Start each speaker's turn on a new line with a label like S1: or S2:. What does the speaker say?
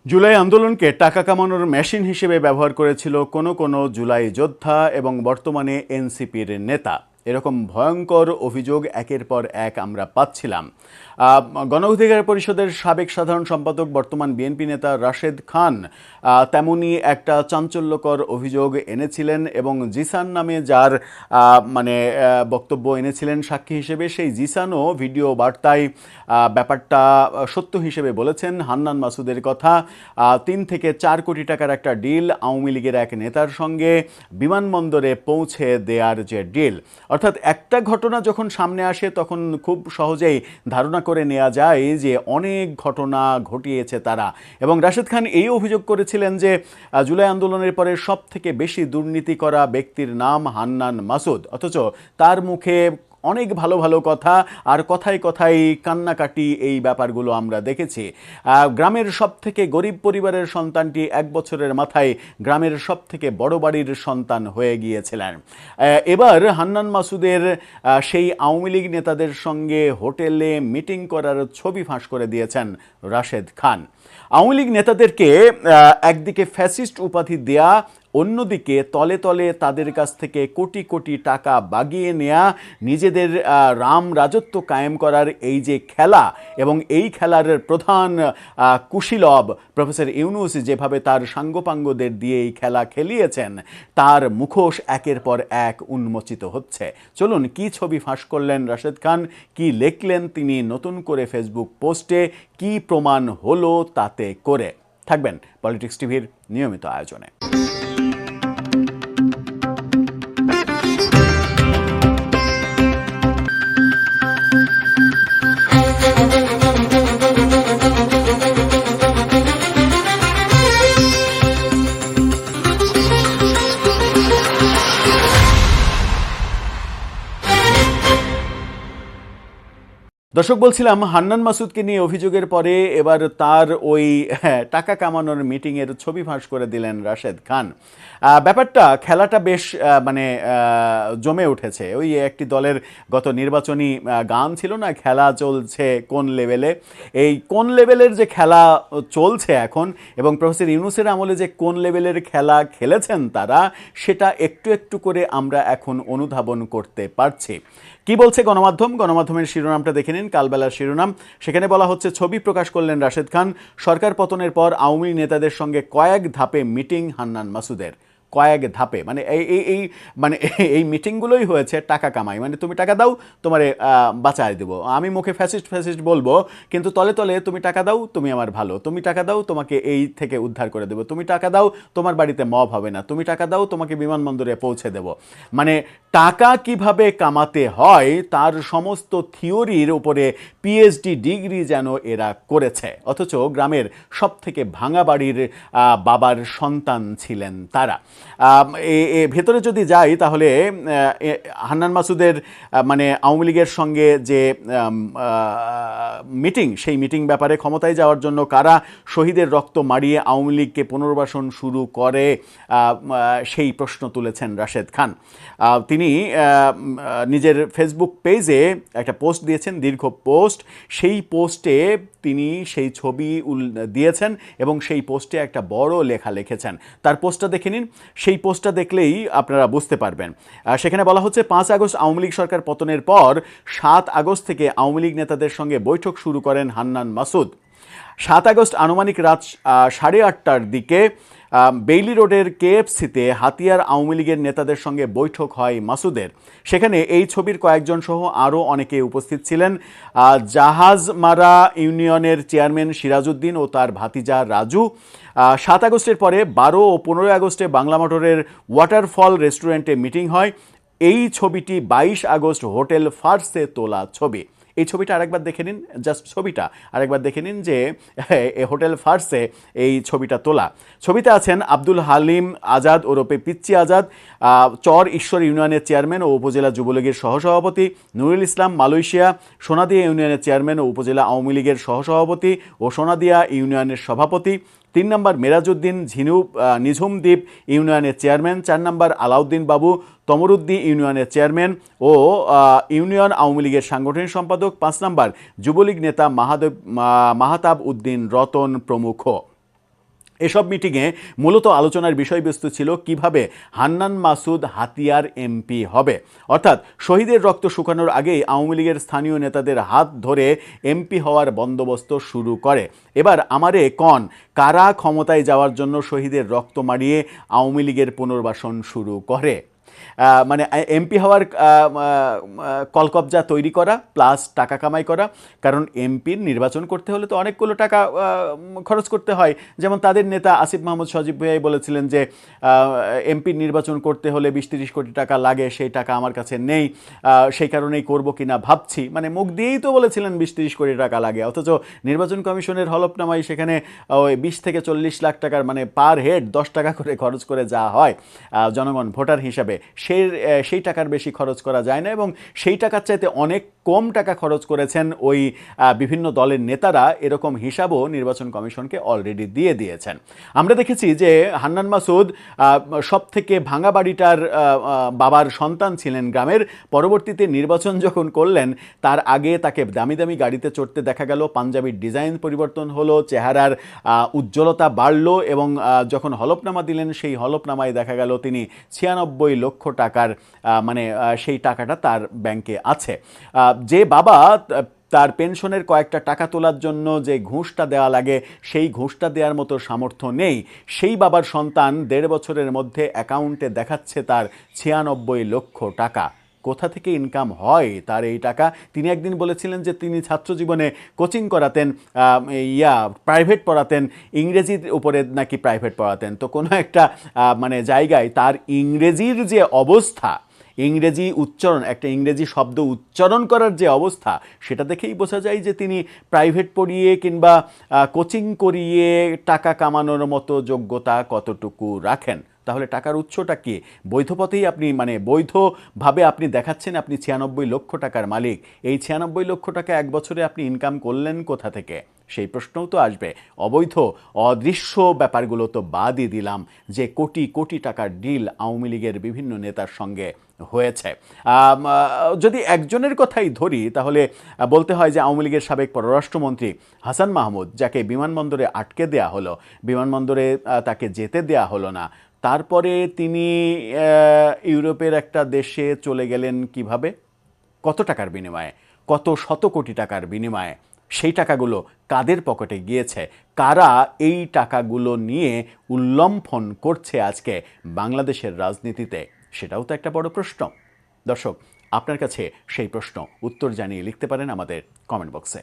S1: জুলাই আন্দোলনকে টাকা কামানোর মেশিন হিসেবে ব্যবহার করেছিল কোনো কোনো জুলাই যোদ্ধা এবং বর্তমানে এনসিপির নেতা। এরকম ভয়ঙ্কর অভিযোগ একের পর এক আমরা পাচ্ছিলাম। গণ অধিকার পরিষদের সাবেক সাধারণ সম্পাদক বর্তমান বিএনপি নেতা রাশেদ খান তেমনি একটা চাঞ্চল্যকর অভিযোগ এনেছিলেন এবং জিসান নামে যার বক্তব্য এনেছিলেন সাক্ষী হিসেবে, সেই জিসানও ভিডিও বার্তায় ব্যাপারটা সত্য হিসেবে বলেছেন। হান্নান মাসুদের কথা, 3 থেকে 4 কোটি টাকার একটা ডিল আওয়ামী লীগের এক নেতার সঙ্গে বিমানবন্দরে পৌঁছে দেওয়ার যে ডিল, অর্থাৎ একটা ঘটনা যখন সামনে আসে তখন খুব সহজেই ধারণা করে নেওয়া যায় যে অনেক ঘটনা ঘটিয়েছে তারা। এবং রাশেদ খান এই অভিযোগ করেছিলেন যে জুলাই আন্দোলনের পরে সব থেকে বেশি দুর্নীতি করা ব্যক্তির নাম হান্নান মাসুদ, অথচ তার মুখে অনেক ভালো ভালো কথা আর কথায় কথায় কান্নাকাটি, এই ব্যাপারগুলো আমরা দেখেছি। গ্রামের সব থেকে গরিব পরিবারের সন্তানটি 1 বছরের মাথায় গ্রামের সব থেকে বড় বাড়ির সন্তান হয়ে গিয়েছিলেন। এবার হান্নান মাসুদের সেই আওয়ামী লীগ নেতাদের সঙ্গে হোটেলে মিটিং করার ছবি ফাঁস করে দিয়েছেন রাশেদ খান। আওয়ামী লীগ নেতাদেরকে একদিকে ফ্যাসিস্ট উপাধি দেয়া, অন্যদিকে তলে তলে তাদের কাছ থেকে কোটি কোটি টাকা বাগিয়ে নেয়া, নিজেদের রাম রাজত্ব কায়েম করার এই যে খেলা, এবং এই খেলার প্রধান কুশীলব প্রফেসর ইউনূস যেভাবে তার সাঙ্গপাঙ্গদের দিয়ে এই খেলা খেলিয়েছেন, তার মুখোশ একের পর এক উন্মোচিত হচ্ছে। চলুন কি ছবি ফাঁস করলেন রাশেদ খান, কি লিখলেন তিনি নতুন করে ফেসবুক পোস্টে, কি প্রমাণ হলো তাতে করে। থাকবেন পলিটিক্স টিভির নিয়মিত আয়োজনে। দর্শক, বলছিলাম হান্নান মাসুদকে নিয়ে অভিযোগের পরে এবার তার ওই টাকা কামানোর মিটিংয়ের ছবি ফাঁস করে দিলেন রাশেদ খান। ব্যাপারটা, খেলাটা বেশ জমে উঠেছে। ওই একটি দলের গত নির্বাচনী গান ছিল না, খেলা চলছে কোন লেভেলে। এই কোন লেভেলের যে খেলা চলছে এখন, এবং প্রফেসর ইউনূসের আমলে যে কোন লেভেলের খেলা খেলেছেন তারা, সেটা একটু একটু করে আমরা এখন অনুধাবন করতে পারছি। কি বলছে গণমাধ্যম? গণমাধ্যমের শিরোনামটা দেখে নিন, কালবেলার শিরোনাম। সেখানে বলা হচ্ছে, ছবি প্রকাশ করলেন রাশেদ খান, সরকার পতনের পর আওয়ামী নেতাদের সঙ্গে কয়েক ধাপে মিটিং হান্নান মাসুদের। কয়েক ধাপে মানে এই মিটিংগুলোই হয়েছে টাকা কামাই, মানে তুমি টাকা দাও তোমারে বাঁচায় দেবো, আমি মুখে ফ্যাসিস্ট ফ্যাসিস্ট বলবো কিন্তু তলে তলে তুমি টাকা দাও তুমি আমার ভালো, তুমি টাকা দাও তোমাকে এই থেকে উদ্ধার করে দেবো, তুমি টাকা দাও তোমার বাড়িতে মব হবে না, তুমি টাকা দাও তোমাকে বিমানবন্দরে পৌঁছে দেবো। মানে টাকা কিভাবে কামাতে হয় তার সমস্ত থিওরির উপরে পিএইচডি ডিগ্রি যেন এরা করেছে, অথচ গ্রামের সব থেকে ভাঙা বাড়ির বাবার সন্তান ছিলেন তারা। ভেতরে যদি যাই তাহলে হান্নান মাসুদের আওয়ামী লীগের সঙ্গে যে মিটিং, সেই মিটিং ব্যাপারে ক্ষমতায় যাওয়ার জন্য কারা শহীদের রক্ত মারিয়ে আওয়ামী লীগকে পুনর্বাসন শুরু করে, সেই প্রশ্ন তুলেছেন রাশেদ খান। তিনি নিজের ফেসবুক পেজে একটা পোস্ট দিয়েছেন, দীর্ঘ পোস্ট। সেই পোস্টে তিনি সেই ছবি দিয়েছেন এবং সেই পোস্টে একটা বড় লেখা লিখেছেন। তার পোস্টটা দেখে নিন, সেই পোস্টটা দেখলেই আপনারা বুঝতে পারবেন। সেখানে বলা হচ্ছে, 5 আগস্ট আওয়ামী লীগ সরকার পতনের পর 7 আগস্ট থেকে আওয়ামী লীগ নেতাদের সঙ্গে বৈঠক শুরু করেন হান্নান মাসুদ। 7 আগস্ট আনুমানিক রাত 8:30টার দিকে বেইলি রোডের কেএফসিতে হাতিয়ার আওয়ামী লীগের নেতাদের সঙ্গে বৈঠক হয় মাসুদের। সেখানে এই ছবির কয়েকজন সহ আরও অনেকে উপস্থিত ছিলেন। জাহাজমারা ইউনিয়নের চেয়ারম্যান সিরাজউদ্দিন ও তার ভাতিজা রাজু। 7 আগস্টের পরে 12 ও 15 আগস্টে বাংলা মোটরের ওয়াটারফল রেস্টুরেন্টে মিটিং হয়। এই ছবিটি 22 আগস্ট হোটেল ফার্সে তোলা ছবি। এই ছবিটা আরেকবার দেখে নিন, জাস্ট ছবিটা আরেকবার দেখে নিন যে হোটেল ফার্সে এই ছবিটা তোলা। ছবিতে আছেন আব্দুল হালিম আজাদ ওরফে পিচ্চি আজাদ, চর ঈশ্বর ইউনিয়নের চেয়ারম্যান ও উপজেলা যুবলীগের সহসভাপতি, নুরুল ইসলাম মালয়েশিয়া সোনাদিয়া ইউনিয়নের চেয়ারম্যান ও উপজেলা আওয়ামী লীগের সহসভাপতি ও সোনাদিয়া ইউনিয়নের সভাপতি, 3 নম্বর মেরাজউদ্দিন নিঝুমদ্বীপ ইউনিয়নের চেয়ারম্যান, 4 নম্বর আলাউদ্দিন বাবু তমরুদ্দি ইউনিয়নের চেয়ারম্যান ও ইউনিয়ন আওয়ামী লীগের সাংগঠনিক সম্পাদক, 5 নম্বর যুবলীগ নেতা মাহাতাব উদ্দিন রতন প্রমুখ। এসব মিটিংয়ে মূলত আলোচনার বিষয়বস্তু ছিল কিভাবে হান্নান মাসুদ হাতিয়ার এমপি হবে, অর্থাৎ শহীদের রক্ত শুকানোর আগেই আওয়ামী লীগের স্থানীয় নেতাদের হাত ধরে এমপি হওয়ার বন্দোবস্ত শুরু করে। এবার আমারে কন, কারা ক্ষমতায় যাওয়ার জন্য শহীদের রক্ত মারিয়ে আওয়ামী লীগের পুনর্বাসন শুরু করে? মানে এমপি হওয়ার কলকবজা তৈরি করা প্লাস টাকা কামাই করা। কারণ এমপির নির্বাচন করতে হলে তো অনেকগুলো টাকা খরচ করতে হয়। যেমন তাদের নেতা আসিফ মাহমুদ সজীব ভাই বলেছিলেন যে এমপির নির্বাচন করতে হলে 20-30 কোটি টাকা লাগে, সেই টাকা আমার কাছে নেই, সেই কারণেই করবো কিনা ভাবছি। মানে মুখ দিয়েই তো বলেছিলেন 20-30 কোটি টাকা লাগে, অথচ নির্বাচন কমিশনের হলফনামায় সেখানে ওই 20 থেকে 40 লাখ টাকার মানে পার হেড 10 টাকা করে খরচ করে যা হয় জনগণ ভোটার হিসাবে, সেই টাকার বেশি খরচ করা যায় না। এবং সেই টাকার চাইতে অনেক কম টাকা খরচ করেছেন ওই বিভিন্ন দলের নেতারা, এরকম হিসাবও নির্বাচন কমিশনকে অলরেডি দিয়ে দিয়েছেন। আমরা দেখেছি যে হান্নান মাসুদ সব থেকে ভাঙা বাড়িটার বাবার সন্তান ছিলেন গ্রামের। পরবর্তীতে নির্বাচন যখন করলেন তার আগে তাকে দামি দামি গাড়িতে চড়তে দেখা গেল, পাঞ্জাবির ডিজাইন পরিবর্তন হলো, চেহারার উজ্জ্বলতা বাড়লো, এবং যখন হলফনামা দিলেন সেই হলফনামায় দেখা গেল তিনি 96 লক্ষ টাকার মানে সেই টাকাটা তার ব্যাংকে আছে। যে বাবা তার পেনশনের কয়েকটা টাকা তোলার জন্য যে ঘুষটা দেওয়া লাগে সেই ঘুষটা দেওয়ার মতো সামর্থ্য নেই, সেই বাবার সন্তান 1.5 বছরের মধ্যে অ্যাকাউন্টে দেখাচ্ছে তার 96 লক্ষ টাকা। কোথা থেকে ইনকাম হয় তার এই টাকা? তিনি একদিন বলেছিলেন যে তিনি ছাত্র জীবনে কোচিং করাতেন, প্রাইভেট পড়াতেন, ইংরেজির উপরে নাকি প্রাইভেট পড়াতেন। তো কোনো একটা মানে জায়গায় তার ইংরেজির যে অবস্থা, ইংরেজি উচ্চারণ, একটা ইংরেজি শব্দ উচ্চারণ করার যে অবস্থা, সেটা দেখেই বোঝা যায় যে তিনি প্রাইভেট পড়িয়ে কিংবা কোচিং করিয়ে টাকা কামানোর মতো যোগ্যতা কতটুকু রাখেন। তাহলে টাকার উৎসটা কি? বৈধ পথেই আপনি মানে বৈধভাবে আপনি দেখাচ্ছেন আপনি 96 লক্ষ টাকার মালিক। এই 96 লক্ষ টাকা এক বছরে আপনি ইনকাম করলেন কোথা থেকে? সেই প্রশ্নও তো আসবে। অবৈধ অদৃশ্য ব্যাপারগুলো তো বাদই দিলাম, যে কোটি কোটি টাকার ডিল আওয়ামী লীগের বিভিন্ন নেতার সঙ্গে হয়েছে। যদি একজনের কথাই ধরি তাহলে বলতে হয় যে আওয়ামী লীগের সাবেক পররাষ্ট্রমন্ত্রী হাসান মাহমুদ, যাকে বিমানবন্দরে আটকে দেয়া হলো, বিমানবন্দরে তাকে যেতে দেয়া হলো না, তারপরে তিনি ইউরোপের একটা দেশে চলে গেলেন কিভাবে? কত টাকার বিনিময়ে? কত শত কোটি টাকার বিনিময়ে? সেই টাকাগুলো কাদের পকেটে গিয়েছে? কারা এই টাকাগুলো নিয়ে উল্লম্ফন করছে আজকে বাংলাদেশের রাজনীতিতে? সেটাও তো একটা বড় প্রশ্ন। দর্শক, আপনার কাছে সেই প্রশ্ন উত্তর জানিয়ে লিখতে পারেন আমাদের কমেন্ট বক্সে।